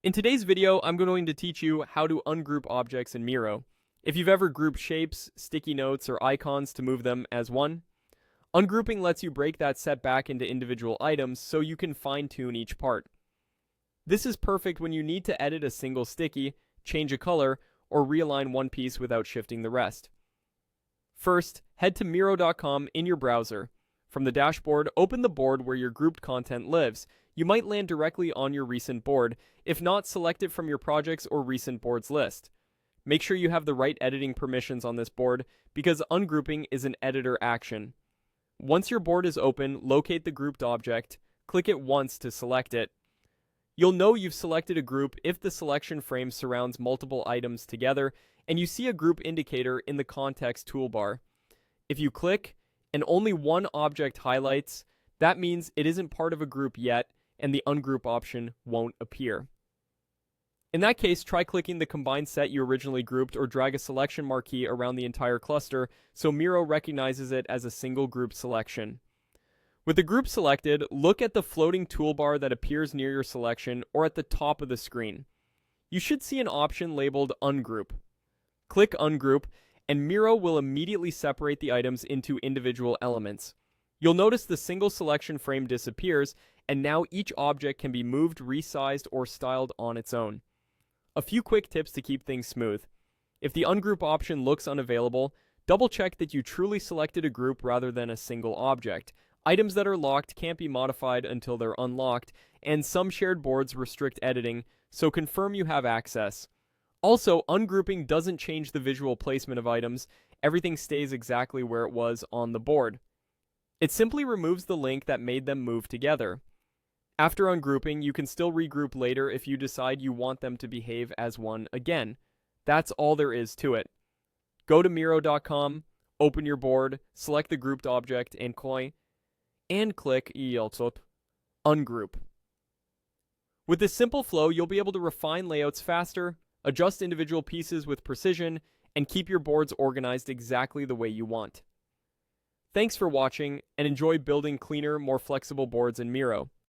In today's video, I'm going to teach you how to ungroup objects in Miro. If you've ever grouped shapes, sticky notes, or icons to move them as one, ungrouping lets you break that set back into individual items so you can fine-tune each part. This is perfect when you need to edit a single sticky, change a color, or realign one piece without shifting the rest. First, head to Miro.com in your browser. From the dashboard, open the board where your grouped content lives. You might land directly on your recent board. If not, select it from your projects or recent boards list. Make sure you have the right editing permissions on this board because ungrouping is an editor action. Once your board is open, locate the grouped object, click it once to select it. You'll know you've selected a group if the selection frame surrounds multiple items together and you see a group indicator in the context toolbar. If you click and only one object highlights, that means it isn't part of a group yet and the ungroup option won't appear. In that case, try clicking the combined set you originally grouped or drag a selection marquee around the entire cluster so Miro recognizes it as a single group selection. With the group selected, look at the floating toolbar that appears near your selection or at the top of the screen. You should see an option labeled Ungroup. Click Ungroup, and Miro will immediately separate the items into individual elements. You'll notice the single selection frame disappears, and now each object can be moved, resized, or styled on its own. A few quick tips to keep things smooth. If the Ungroup option looks unavailable, double-check that you truly selected a group rather than a single object. Items that are locked can't be modified until they're unlocked, and some shared boards restrict editing, so confirm you have access. Also, ungrouping doesn't change the visual placement of items. Everything stays exactly where it was on the board. It simply removes the link that made them move together. After ungrouping, you can still regroup later if you decide you want them to behave as one again. That's all there is to it. Go to Miro.com, open your board, select the grouped object and click Ungroup. With this simple flow, you'll be able to refine layouts faster, adjust individual pieces with precision, and keep your boards organized exactly the way you want. Thanks for watching, and enjoy building cleaner, more flexible boards in Miro.